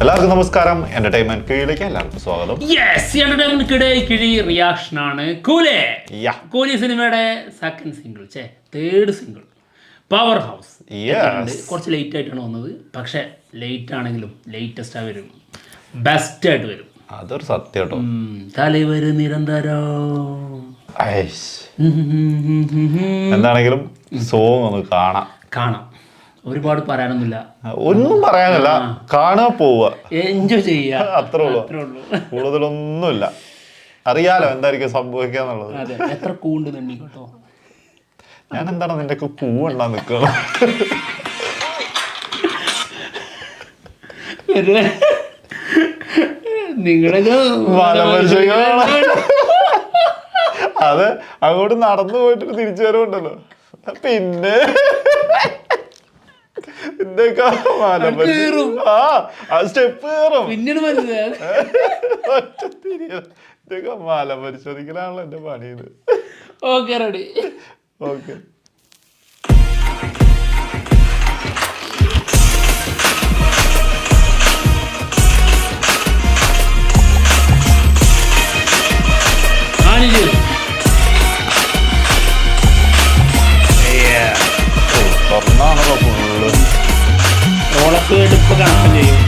എല്ലാവർക്കും നമസ്കാരം. എന്റർടൈൻമെന്റ് കിഴിയിലേക്ക് എല്ലാവർക്കും സ്വാഗതം. കിഴി റിയാക്ഷൻ ആണ് കൂലി സിനിമയുടെ second single third single power house. കുറച്ച് ലേറ്റ് ആയിട്ടാണ് വന്നത്, പക്ഷെ ലേറ്റ് ആണെങ്കിലും ലേറ്റസ്റ്റ് ആ വരും, ബെസ്റ്റ് ആയിട്ട് വരും. അതൊരു സത്യം കേട്ടോ. തലവര് നിരന്തരം എന്താണെങ്കിലും സോങ് ഒന്ന് കാണാം. ഒരുപാട് പറയാനൊന്നുമില്ല, ഒന്നും പറയാനില്ല, കാണാ പോവുക, എൻജോയ് ചെയ്യുക, അത്രേ ഉള്ളൂ. കൂടുതലൊന്നുമില്ല. അറിയാലോ എന്തായിരിക്കും സംഭവിക്കാന്നുള്ളത്. അതെ, എത്ര കൂണ്ട് നന്ദി കേട്ടോ. ഞാൻ എന്താണ് നിന്റെ ഒക്കെ പൂവണ്ടാ നിക്കണം. നിങ്ങളൊക്കെ അത് അങ്ങോട്ട് നടന്നു പോയിട്ട് തിരിച്ചു വരവുണ്ടല്ലോ. പിന്നെ സ്റ്റെപ്പ് കയറും, പിന്നീട് മല പരിശോധിക്കലാണല്ലോ എന്റെ പണിയത്. Okay, ready. ഓക്കെ, തുറന്നാണല്ലോ ഫുള്ള്. ഓളൊക്കെ എടുപ്പ് കണക്ഷൻ ചെയ്യും.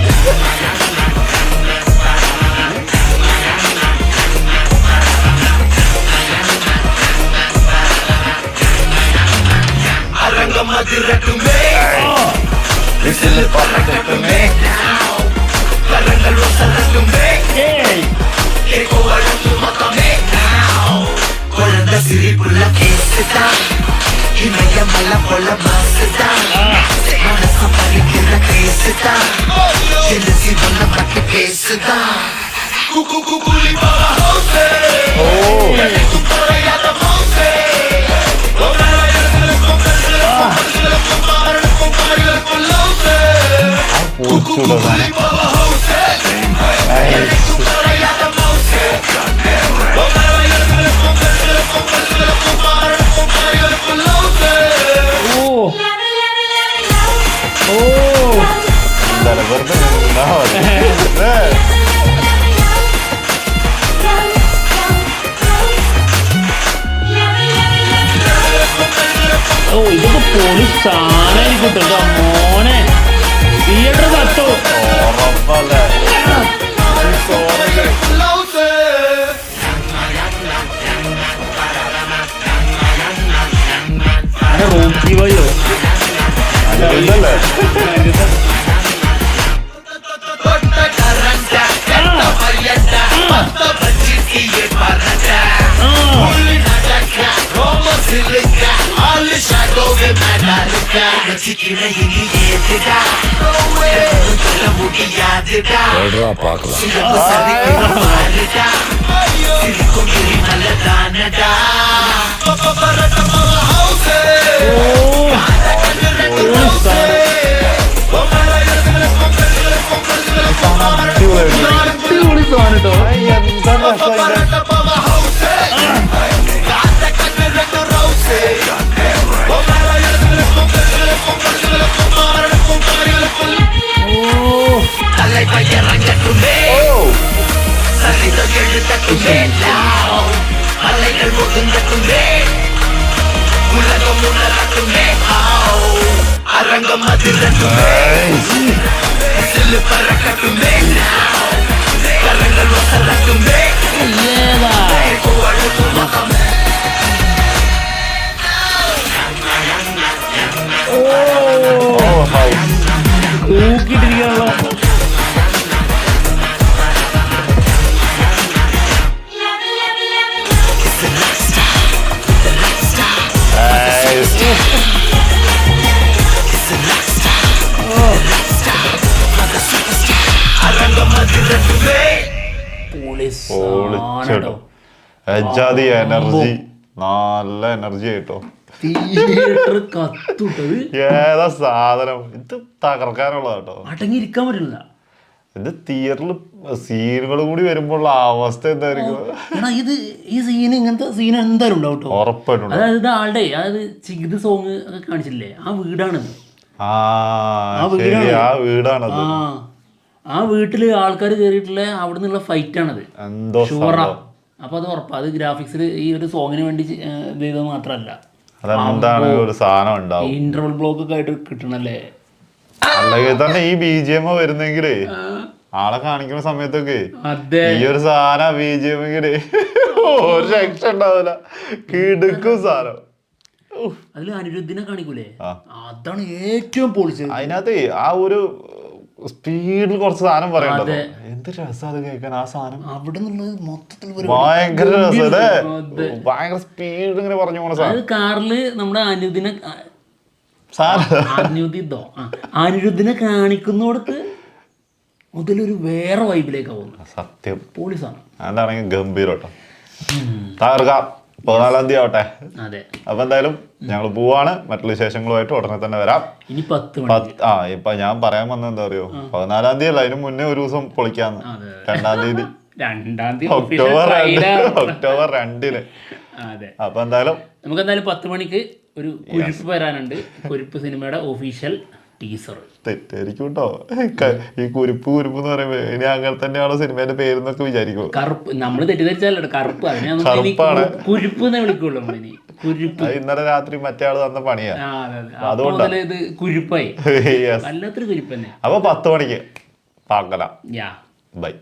ഇതൊക്കെ പോലീസ് സാധനം മോനെ. തിയേറ്റർ കത്തോ റോക്കി വയ്യോ ൂക്കിട്ടിരിക്കാണല്ലോ. എനർജി, നല്ല എനർജി ആയിട്ടോ. തിയേറ്റർ കത്തുട്ടത്. ഏതാ സാധനം ഇത് തകർക്കാനുള്ള കേട്ടോ. അടങ്ങിയിരിക്കാൻ പറ്റില്ല. ഇത് തിയേറ്ററിൽ സീനുകളും കൂടി വരുമ്പോൾ അവസ്ഥ എന്തായിരിക്കും? ഇത് ഈ സീൻ, ഇങ്ങനത്തെ സീൻ എന്തായാലും ഉണ്ടാവും കേട്ടോ, ഉറപ്പായിട്ടും. അതായത് ആളുടെ ചികിത് സോങ് ഒക്കെ കാണിച്ചില്ലേ, ആ വീടാണിത്. വീടാണത്. ആ വീട്ടില് ആൾക്കാർ കയറിയിട്ടുള്ള അവിടെ നിന്നുള്ള ഫൈറ്റ് ആണത് എന്തോ ഷുവറാ. അപ്പൊ അത് ഉറപ്പാ. അത് ഗ്രാഫിക്സിൽ ഈ ഒരു സോങ്ങിന് വേണ്ടി ഇത് ചെയ്തത് മാത്രല്ല, അതെന്താണ് ഒരു സാധനം ഉണ്ടാവും. ഇന്റർവൽ ബ്ലോക്ക് ഒക്കെ ആയിട്ട് കിട്ടണല്ലേ. അല്ലെങ്കിൽ തന്നെ ഈ BGM വരുന്നെങ്കിലേ ആളെ കാണിക്കുന്ന സമയത്തൊക്കെ അതെ ഈ ഒരു സാധനം BGM ഒരു രക്ഷ ഉണ്ടാവില്ല, കിടുക്കും സാധനം. അതിൽ അനിരുദ്ധിനെ കാണിക്കൂലേ, അതാണ് ഏറ്റവും പൊളിച്ചത്. അതിനകത്ത് ആ ഒരു സ്പീഡിൽ കുറച്ച് സാധനം പറയണ്ടല്ലോ, എന്ത് രസം അത് കേൾക്കാൻ. ആ സാധനം അവിടെ നിന്നുള്ളത് മൊത്തത്തിൽ ഭയങ്കര രസല്ലേ, ഭയങ്കര സ്പീഡ് ഇങ്ങനെ പറഞ്ഞു പോണ സാധനം. കാറില് നമ്മുടെ അനിരുദ്ധിനെ കാണിക്കുന്നോടത്ത് മുതലൊരു വേറെ വൈബിലേക്ക് പോകുന്നു. സത്യം പോലീസാണ്. അതാണെങ്കിൽ ഗംഭീരം കേട്ടോ, തകർക്കാം. 14-ാം തീയതി ആവട്ടെ. അതെ. അപ്പൊ എന്തായാലും ഞങ്ങൾ പോവാണ്. മറ്റുള്ള വിശേഷങ്ങളുമായിട്ട് ഉടനെ തന്നെ വരാം. ഇനി 10 ഇപ്പൊ ഞാൻ പറയാൻ വന്നത് എന്താ അറിയോ, 14-ാം തീയതി അല്ല, അതിന് മുന്നേ ഒരു ദിവസം പൊളിക്കാന്ന്. 2-ാം തീയതി ഒക്ടോബർ 2-ന്. അപ്പൊ എന്തായാലും നമുക്ക് എന്തായാലും 10 മണിക്ക് ഒരു കുരിപ്പ് വരാനുണ്ട്. കുരിപ്പ് സിനിമയുടെ ഒഫീഷ്യൽ ടീസർ. തെറ്റായിരിക്കും കേട്ടോ ഈ കുരിപ്പ് എന്ന് പറയുമ്പോ. ഇനി അങ്ങനെ തന്നെയാണോ സിനിമയുടെ പേരെന്നൊക്കെ വിചാരിക്കും. കറുപ്പ് നമ്മള് തെറ്റിദ്ധരിച്ചല്ലോ, കറുപ്പ്. കറുപ്പാണ്, കുരിപ്പ് എന്നേ വിളിക്കുള്ളൂ നമ്മളിനി. കുരിപ്പ് ഇന്നലെ രാത്രി മറ്റേ ആള് തന്ന പണിയാ, അതുകൊണ്ട് ഇത് കുരിപ്പായി. വല്ലാത്തൊരു കുരിപ്പ് തന്നെ. അപ്പൊ 10 മണിക്ക് പാക്കലാം. യാ ബൈ.